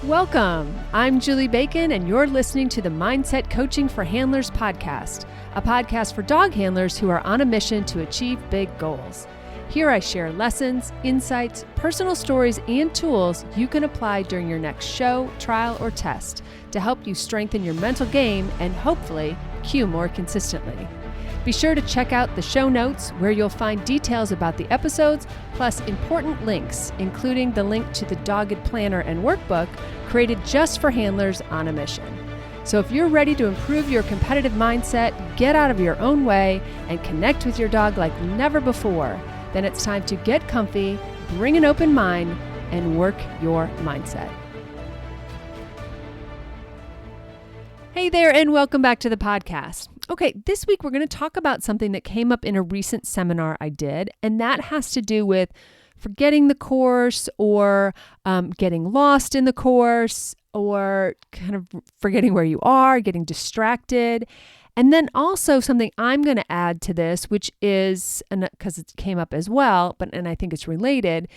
Welcome. I'm Julie Bacon, and you're listening to the Mindset Coaching for Handlers podcast, a podcast for dog handlers who are on a mission to achieve big goals. Here I share lessons, insights, personal stories, and tools you can apply during your next show, trial, or test to help you strengthen your mental game and hopefully cue more consistently. Be sure to check out the show notes where you'll find details about the episodes, plus important links, including the link to the Dogged Planner and Workbook created just for handlers on a mission. So if you're ready to improve your competitive mindset, get out of your own way, and connect with your dog like never before, then it's time to get comfy, bring an open mind, and work your mindset. Hey there, and welcome back to the podcast. Okay, this week we're going to talk about something that came up in a recent seminar I did, and that has to do with forgetting the course or getting lost in the course or kind of forgetting where you are, getting distracted. And then also something I'm going to add to this, which is, and because it came up as well, and I think it's related,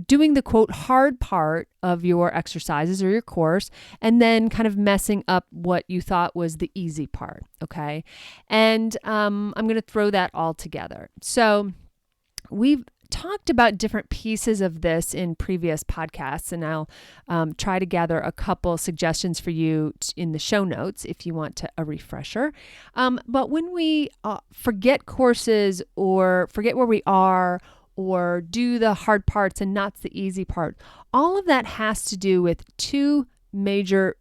doing the quote hard part of your exercises or your course, and then kind of messing up what you thought was the easy part. Okay. And I'm going to throw that all together. So we've talked about different pieces of this in previous podcasts, and I'll try to gather a couple suggestions for you in the show notes if you want a refresher. But when we forget courses or forget where we are or do the hard parts and not the easy part, all of that has to do with two major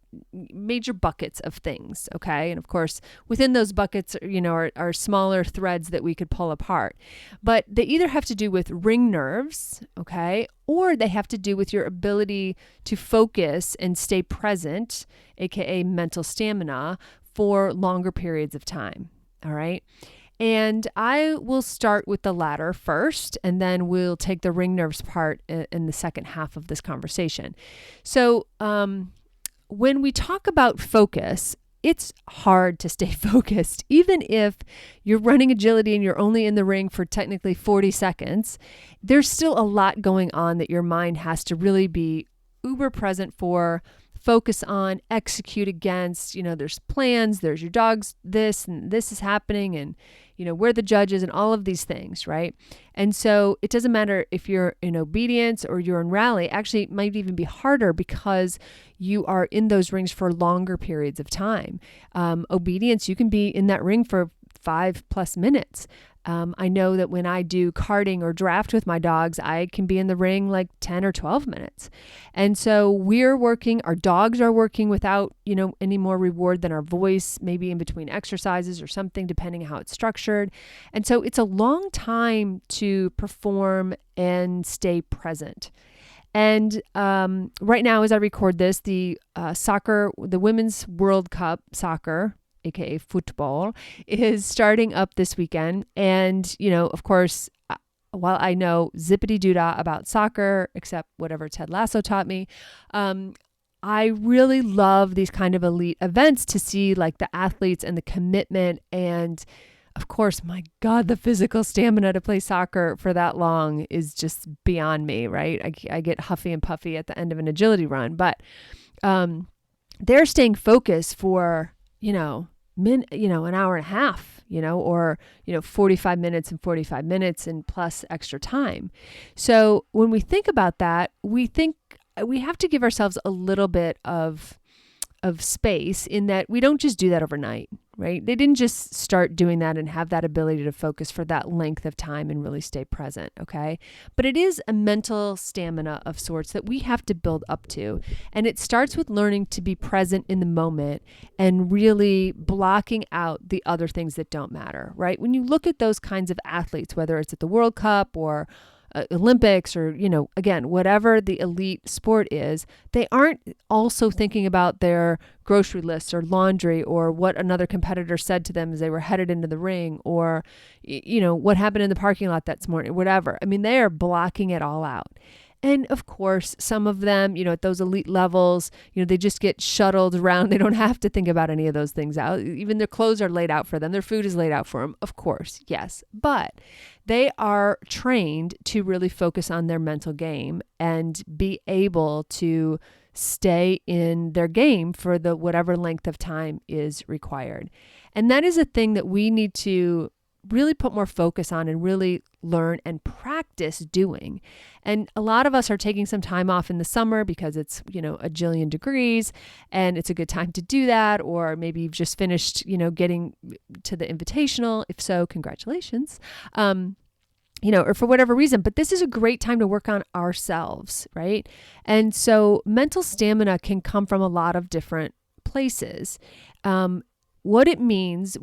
buckets of things, okay? And of course, within those buckets, are smaller threads that we could pull apart. But they either have to do with ring nerves, okay? Or they have to do with your ability to focus and stay present, aka mental stamina, for longer periods of time, all right? And I will start with the latter first, and then we'll take the ring nerves part in the second half of this conversation. So, when we talk about focus, it's hard to stay focused. Even if you're running agility and you're only in the ring for technically 40 seconds, there's still a lot going on that your mind has to really be uber present for, focus on, execute against. There's plans, there's your dog's this, and this is happening, and where the judge is, and all of these things, right? And so it doesn't matter if you're in obedience or you're in rally. Actually, it might even be harder because you are in those rings for longer periods of time. Obedience, you can be in that ring for 5+ minutes. I know that when I do karting or draft with my dogs, I can be in the ring like 10 or 12 minutes. And so our dogs are working without, any more reward than our voice, maybe in between exercises or something, depending on how it's structured. And so it's a long time to perform and stay present. And right now, as I record this, the Women's World Cup soccer, aka football, is starting up this weekend. And, of course, while I know zippity-doo-dah about soccer, except whatever Ted Lasso taught me, I really love these kind of elite events to see like the athletes and the commitment. And of course, my God, the physical stamina to play soccer for that long is just beyond me, right? I get huffy and puffy at the end of an agility run, but they're staying focused for, an hour and a half, or 45 minutes and 45 minutes and plus extra time. So when we think about that, we think we have to give ourselves a little bit of space in that we don't just do that overnight, right? They didn't just start doing that and have that ability to focus for that length of time and really stay present, okay? But it is a mental stamina of sorts that we have to build up to. And it starts with learning to be present in the moment and really blocking out the other things that don't matter, right? When you look at those kinds of athletes, whether it's at the World Cup or Olympics or, again, whatever the elite sport is, they aren't also thinking about their grocery lists or laundry or what another competitor said to them as they were headed into the ring or, what happened in the parking lot that morning, whatever. I mean, they are blocking it all out. And of course, some of them, at those elite levels, they just get shuttled around. They don't have to think about any of those things out. Even their clothes are laid out for them. Their food is laid out for them. Of course, yes. But they are trained to really focus on their mental game and be able to stay in their game for the whatever length of time is required. And that is a thing that we need to really put more focus on and really learn and practice doing. And a lot of us are taking some time off in the summer because it's, a jillion degrees and it's a good time to do that. Or maybe you've just finished, getting to the invitational. If so, congratulations. Or for whatever reason, but this is a great time to work on ourselves, right? And so mental stamina can come from a lot of different places. What it means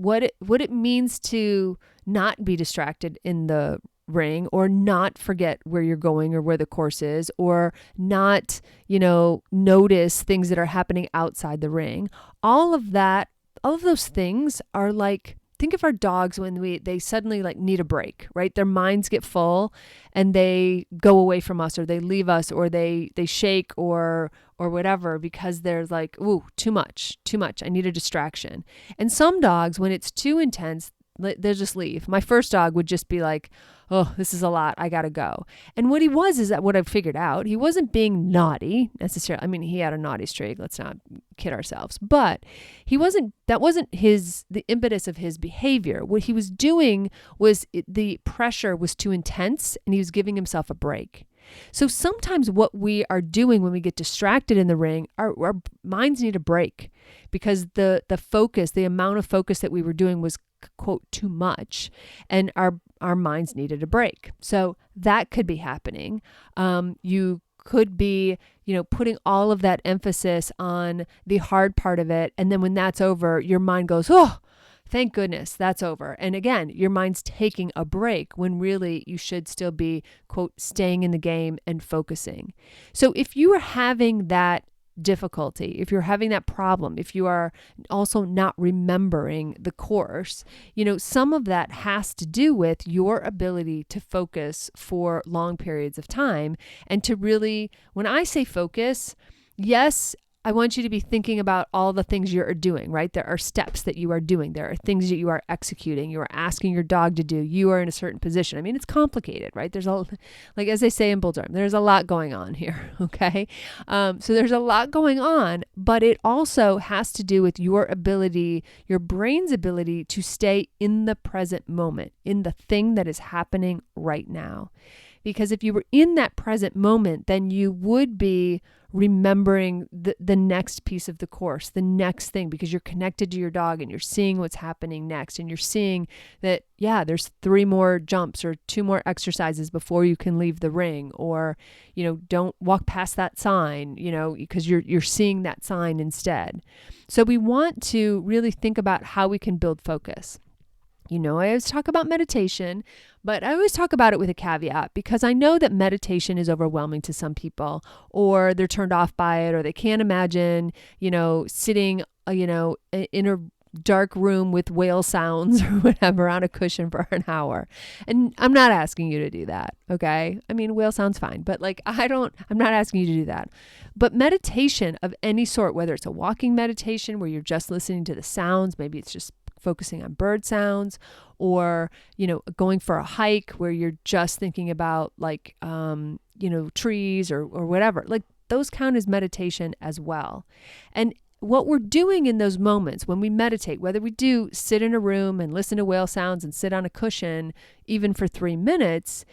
to not be distracted in the ring or not forget where you're going or where the course is or not, notice things that are happening outside the ring. All of those things are like, think of our dogs when they suddenly need a break, right? Their minds get full and they go away from us or they leave us or they shake or whatever because they're like, ooh, too much. I need a distraction. And some dogs, when it's too intense, they'll just leave. My first dog would just be like, oh, this is a lot. I got to go. And what he was is that what I've figured out, he wasn't being naughty necessarily. I mean, he had a naughty streak. Let's not kid ourselves. But that wasn't the impetus of his behavior. What he was doing was the pressure was too intense and he was giving himself a break. So sometimes what we are doing when we get distracted in the ring, our minds need a break because the focus, the amount of focus that we were doing was, quote, too much, and our minds needed a break. So that could be happening. You could be, putting all of that emphasis on the hard part of it. And then when that's over, your mind goes, oh, thank goodness that's over. And again, your mind's taking a break when really you should still be, quote, staying in the game and focusing. So if you are having that difficulty, if you're having that problem, if you are also not remembering the course, some of that has to do with your ability to focus for long periods of time and to really, when I say focus, yes, I want you to be thinking about all the things you're doing, right? There are steps that you are doing. There are things that you are executing. You are asking your dog to do. You are in a certain position. I mean, it's complicated, right? There's as they say in Bull Durham, there's a lot going on here, okay? So there's a lot going on, but it also has to do with your ability, your brain's ability to stay in the present moment, in the thing that is happening right now. Because if you were in that present moment, then you would be remembering the next piece of the course, the next thing, because you're connected to your dog and you're seeing what's happening next. And you're seeing that, yeah, there's 3 more jumps or 2 more exercises before you can leave the ring, or, don't walk past that sign, because you're seeing that sign instead. So we want to really think about how we can build focus. I always talk about meditation, but I always talk about it with a caveat because I know that meditation is overwhelming to some people, or they're turned off by it, or they can't imagine, sitting, in a dark room with whale sounds or whatever on a cushion for an hour. And I'm not asking you to do that. Okay. I mean, whale sounds fine, but I'm not asking you to do that. But meditation of any sort, whether it's a walking meditation where you're just listening to the sounds, maybe it's just focusing on bird sounds, or, going for a hike where you're just thinking about trees or whatever, those count as meditation as well. And what we're doing in those moments when we meditate, whether we do sit in a room and listen to whale sounds and sit on a cushion, even for 3 minutes,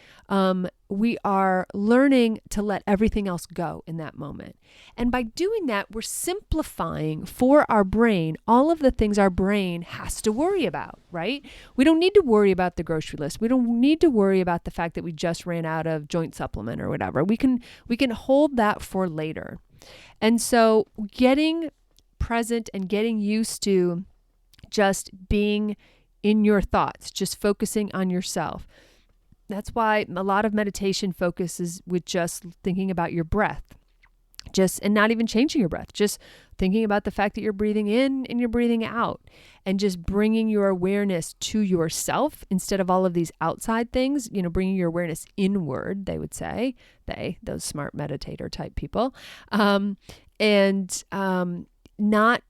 we are learning to let everything else go in that moment. And by doing that, we're simplifying for our brain all of the things our brain has to worry about, right? We don't need to worry about the grocery list. We don't need to worry about the fact that we just ran out of joint supplement or whatever. We can hold that for later. And so getting present and getting used to just being in your thoughts, just focusing on yourself. That's why a lot of meditation focuses with just thinking about your breath, and not even changing your breath, just thinking about the fact that you're breathing in and you're breathing out, and just bringing your awareness to yourself instead of all of these outside things, bringing your awareness inward, they would say, those smart meditator type people, not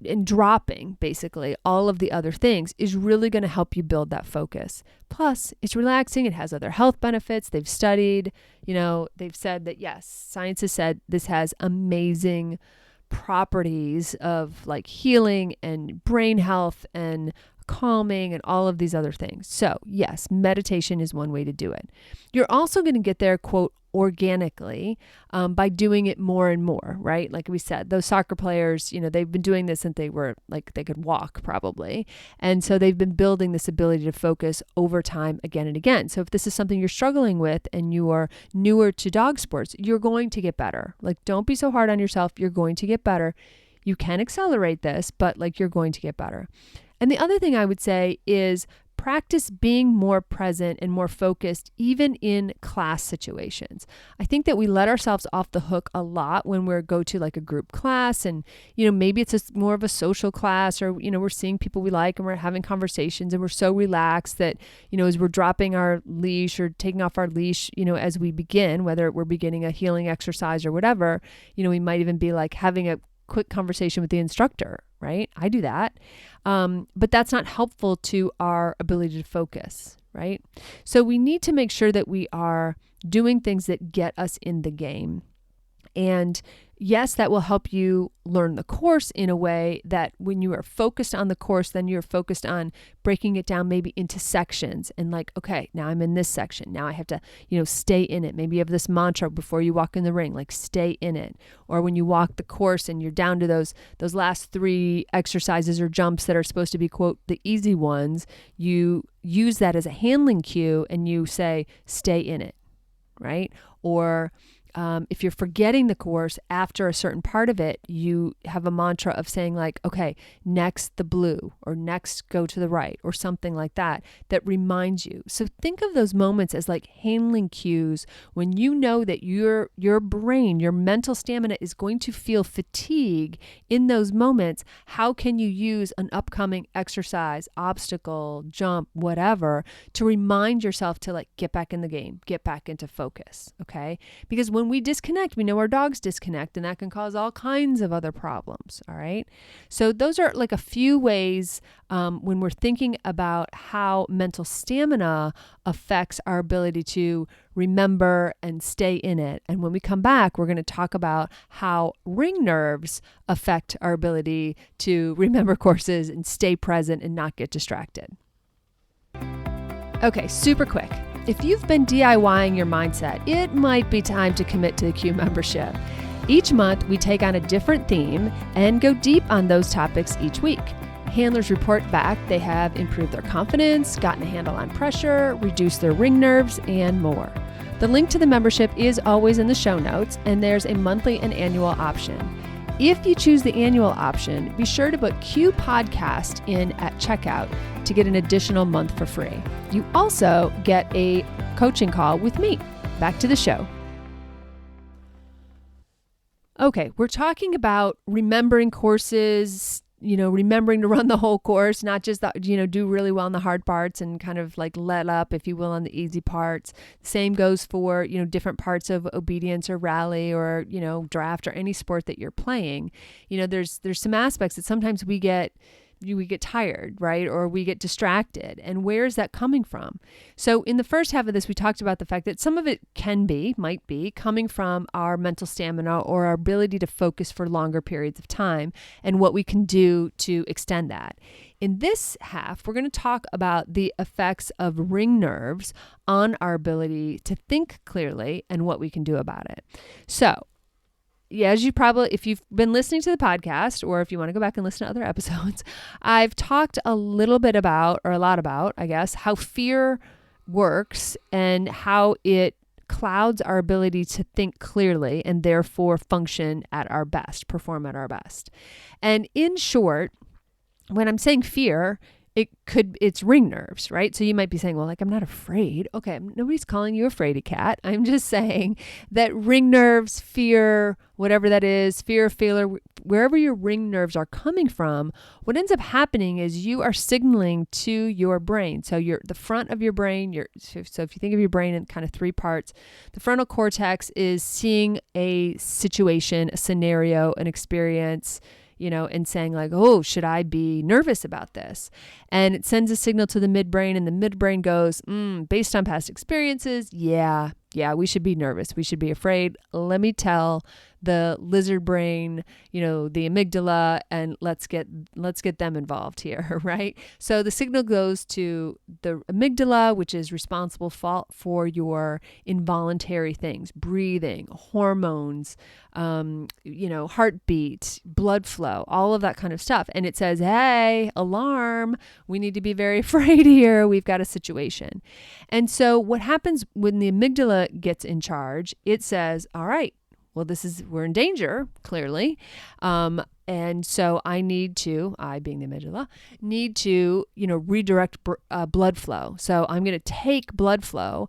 and dropping basically all of the other things is really going to help you build that focus. Plus, it's relaxing. It has other health benefits. They've studied, they've said that, yes, science has said this has amazing properties of like healing and brain health and calming and all of these other things. So yes, meditation is one way to do it. You're also going to get there, quote, organically, by doing it more and more, right? Like we said, those soccer players, they've been doing this since they were like, they could walk probably. And so they've been building this ability to focus over time again and again. So if this is something you're struggling with and you are newer to dog sports, you're going to get better. Like, don't be so hard on yourself. You're going to get better. You can accelerate this, but like, you're going to get better. And the other thing I would say is practice being more present and more focused, even in class situations. I think that we let ourselves off the hook a lot when we go to like a group class, and, maybe it's more of a social class, or, we're seeing people we like and we're having conversations and we're so relaxed that, as we're dropping our leash or taking off our leash, as we begin, whether we're beginning a healing exercise or whatever, we might even be like having a quick conversation with the instructor, right? I do that. But that's not helpful to our ability to focus, right? So we need to make sure that we are doing things that get us in the game. And yes, that will help you learn the course in a way that when you are focused on the course, then you're focused on breaking it down maybe into sections and like, okay, now I'm in this section. Now I have to, stay in it. Maybe you have this mantra before you walk in the ring, like stay in it. Or when you walk the course and you're down to those last 3 exercises or jumps that are supposed to be, quote, the easy ones, you use that as a handling cue and you say, stay in it, right? Or if you're forgetting the course after a certain part of it, you have a mantra of saying like, okay, next the blue, or next go to the right, or something like that, that reminds you. So think of those moments as like handling cues when you know that your brain, your mental stamina is going to feel fatigue in those moments. How can you use an upcoming exercise, obstacle, jump, whatever, to remind yourself to like get back in the game, get back into focus, okay? Because when we disconnect, we know our dogs disconnect, and that can cause all kinds of other problems. All right. So those are like a few ways when we're thinking about how mental stamina affects our ability to remember and stay in it. And when we come back, we're going to talk about how ring nerves affect our ability to remember courses and stay present and not get distracted. Okay, super quick. If you've been DIYing your mindset, it might be time to commit to the Q membership. Each month, we take on a different theme and go deep on those topics each week. Handlers report back they have improved their confidence, gotten a handle on pressure, reduced their ring nerves, and more. The link to the membership is always in the show notes, and there's a monthly and annual option. If you choose the annual option, be sure to put Q Podcast in at checkout to get an additional month for free. You also get a coaching call with me. Back to the show. Okay, we're talking about remembering courses, remembering to run the whole course, not just, do really well in the hard parts and kind of like let up, if you will, on the easy parts. Same goes for, different parts of obedience or rally or, draft or any sport that you're playing. There's some aspects that sometimes we get tired, right? Or we get distracted. And where is that coming from? So in the first half of this, we talked about the fact that some of it might be coming from our mental stamina or our ability to focus for longer periods of time and what we can do to extend that. In this half, we're going to talk about the effects of ring nerves on our ability to think clearly and what we can do about it. So, yeah, if you've been listening to the podcast, or if you want to go back and listen to other episodes, I've talked a lot about, I guess, how fear works and how it clouds our ability to think clearly and therefore function at our best, perform at our best. And in short, when I'm saying fear, it's ring nerves, right? So you might be saying, well, like, I'm not afraid. Okay, nobody's calling you a fraidy cat. I'm just saying that ring nerves, fear, whatever that is, fear of failure, wherever your ring nerves are coming from, what ends up happening is you are signaling to your brain. So the front of your brain, so if you think of your brain in kind of three parts, the frontal cortex is seeing a situation, a scenario, an experience, and saying like, oh, should I be nervous about this? And it sends a signal to the midbrain, and the midbrain goes, based on past experiences, yeah, we should be nervous. We should be afraid. Let me tell the lizard brain, the amygdala, and let's get them involved here, right? So the signal goes to the amygdala, which is responsible for your involuntary things, breathing, hormones, heartbeat, blood flow, all of that kind of stuff. And it says, hey, alarm, we need to be very afraid here. We've got a situation. And so what happens when the amygdala gets in charge, it says, all right, well, we're in danger, clearly. And so I being the amygdala, need to, redirect blood flow. So I'm going to take blood flow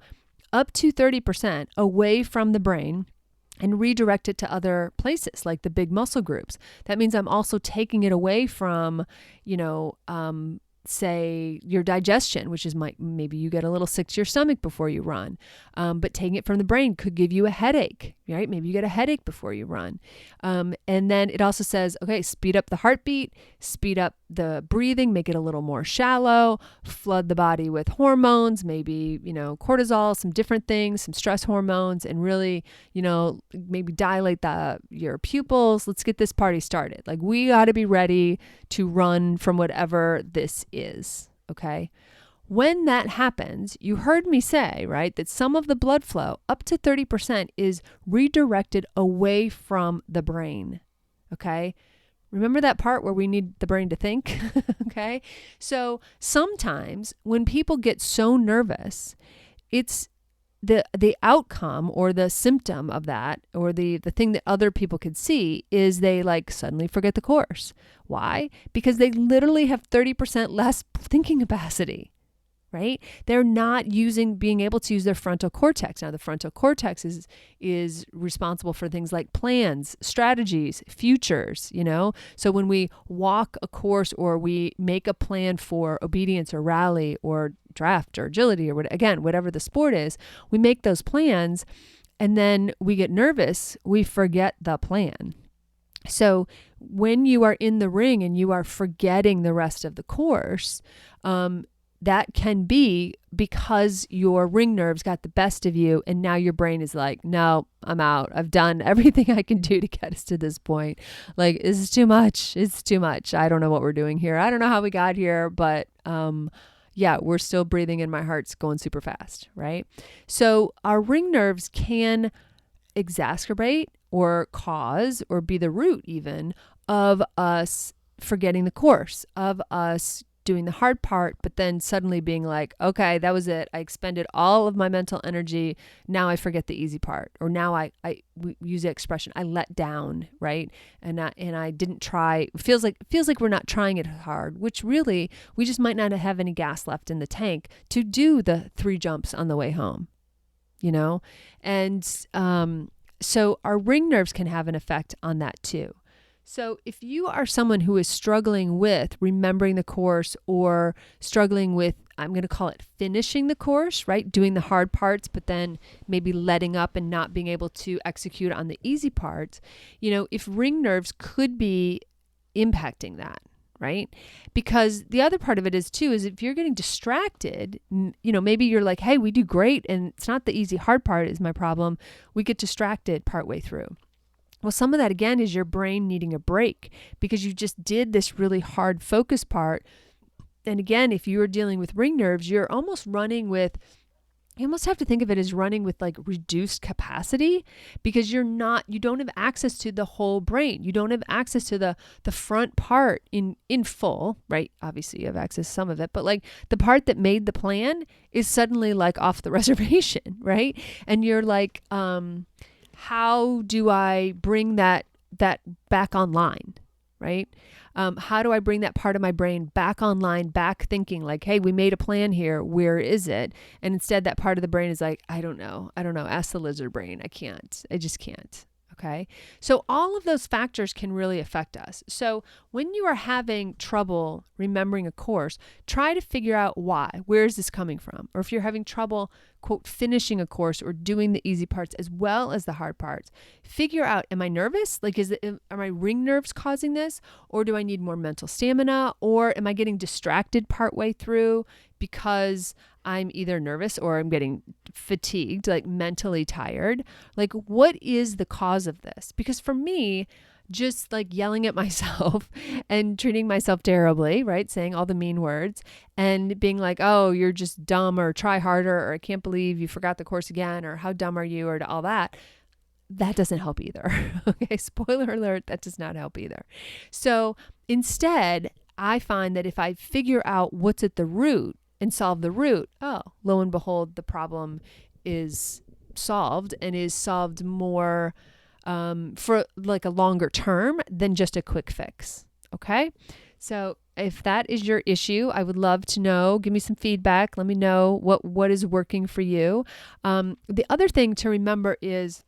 up to 30% away from the brain and redirect it to other places like the big muscle groups. That means I'm also taking it away from, say your digestion, which is maybe you get a little sick to your stomach before you run. But taking it from the brain could give you a headache, right? Maybe you get a headache before you run. And then it also says, okay, speed up the heartbeat, speed up the breathing, make it a little more shallow, flood the body with hormones, maybe, cortisol, some different things, some stress hormones, and really, maybe dilate your pupils. Let's get this party started. Like, we got to be ready to run from whatever this is. Okay. When that happens, you heard me say, right, that some of the blood flow, up to 30%, is redirected away from the brain. Okay. Remember that part where we need the brain to think? Okay. So sometimes when people get so nervous, it's the outcome or the symptom of that, or the thing that other people could see, is they like suddenly forget the course. Why? Because they literally have 30% less thinking capacity. Right? They're not being able to use their frontal cortex. Now, the frontal cortex is responsible for things like plans, strategies, futures, So when we walk a course or we make a plan for obedience or rally or draft or agility or whatever the sport is, we make those plans and then we get nervous, we forget the plan. So when you are in the ring and you are forgetting the rest of the course, that can be because your ring nerves got the best of you, and now your brain is like, no, I'm out. I've done everything I can do to get us to this point. Like, this is too much. It's too much. I don't know what we're doing here. I don't know how we got here, but we're still breathing and my heart's going super fast, right? So our ring nerves can exacerbate or cause or be the root even of us forgetting the course, of us doing the hard part, but then suddenly being like, okay, that was it. I expended all of my mental energy. Now I forget the easy part. Or now we use the expression, I let down, right? And I didn't try. It feels like we're not trying it hard, which really, we just might not have any gas left in the tank to do the 3 jumps on the way home, And so our ring nerves can have an effect on that too. So if you are someone who is struggling with remembering the course or struggling with, I'm going to call it finishing the course, right? Doing the hard parts, but then maybe letting up and not being able to execute on the easy parts, if ring nerves could be impacting that, right? Because the other part of it is if you're getting distracted, maybe you're like, hey, we do great. And it's not the easy hard part is my problem. We get distracted partway through. Well, some of that, again, is your brain needing a break because you just did this really hard focus part. And again, if you're dealing with ring nerves, you almost have to think of it as running with like reduced capacity because you don't have access to the whole brain. You don't have access to the front part in full, right? Obviously you have access to some of it, but like the part that made the plan is suddenly like off the reservation, right? And you're like, how do I bring that back online, right? How do I bring that part of my brain back online, back thinking like, hey, we made a plan here. Where is it? And instead that part of the brain is like, I don't know. Ask the lizard brain. I just can't. Okay. So all of those factors can really affect us. So when you are having trouble remembering a course, try to figure out why. Where is this coming from? Or if you're having trouble, quote, finishing a course or doing the easy parts as well as the hard parts, figure out, am I nervous? Like, are my ring nerves causing this? Or do I need more mental stamina? Or am I getting distracted partway through because I'm either nervous or I'm getting fatigued, like mentally tired? Like, what is the cause of this? Because for me, just like yelling at myself and treating myself terribly, right? Saying all the mean words and being like, oh, you're just dumb, or try harder, or I can't believe you forgot the course again, or how dumb are you, or all that. That doesn't help either. Okay. Spoiler alert. That does not help either. So instead, I find that if I figure out what's at the root and solve the root, oh, lo and behold, the problem is solved, and is solved more for like a longer term than just a quick fix. Okay. So if that is your issue, I would love to know. Give me some feedback. Let me know what is working for you. The other thing to remember is,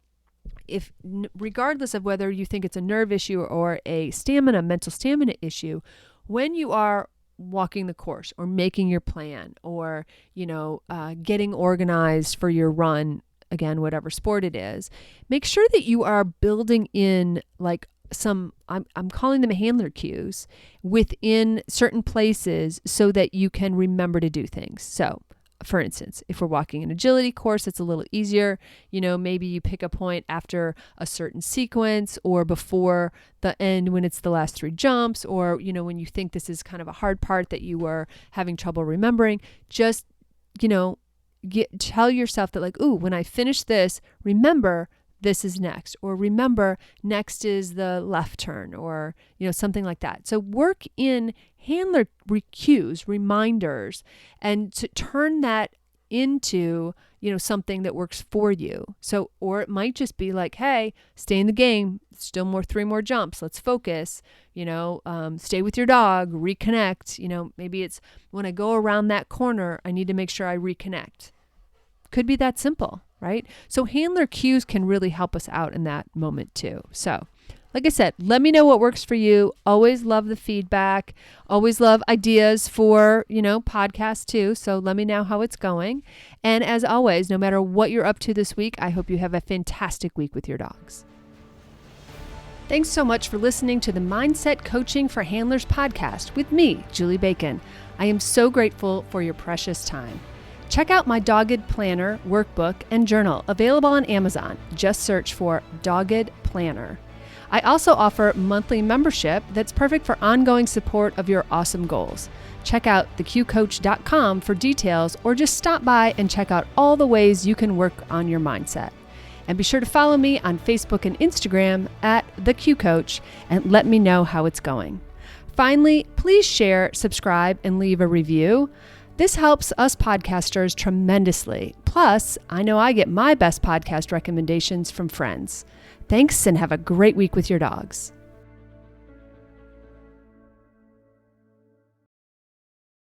regardless of whether you think it's a nerve issue or a mental stamina issue, when you are walking the course or making your plan or, getting organized for your run, again, whatever sport it is, make sure that you are building in like I'm calling them handler cues within certain places so that you can remember to do things. So for instance, if we're walking an agility course, it's a little easier. Maybe you pick a point after a certain sequence or before the end when it's the last 3 jumps, or, when you think this is kind of a hard part that you are having trouble remembering, just, tell yourself that like, ooh, when I finish this, remember this is next, or remember next is the left turn, or, something like that. So work in handler cues, reminders, and to turn that into, something that works for you. So, or it might just be like, hey, stay in the game, still 3 more jumps. Let's focus, stay with your dog, reconnect. Maybe it's when I go around that corner, I need to make sure I reconnect. Could be that simple, right? So handler cues can really help us out in that moment too. So like I said, let me know what works for you. Always love the feedback. Always love ideas for, podcasts too. So let me know how it's going. And as always, no matter what you're up to this week, I hope you have a fantastic week with your dogs. Thanks so much for listening to the Mindset Coaching for Handlers podcast with me, Julie Bacon. I am so grateful for your precious time. Check out my Dogged Planner workbook and journal available on Amazon. Just search for Dogged Planner. I also offer monthly membership that's perfect for ongoing support of your awesome goals. Check out theqcoach.com for details, or just stop by and check out all the ways you can work on your mindset. And be sure to follow me on Facebook and Instagram at theqcoach and let me know how it's going. Finally, please share, subscribe, and leave a review. This helps us podcasters tremendously. Plus, I know I get my best podcast recommendations from friends. Thanks, and have a great week with your dogs.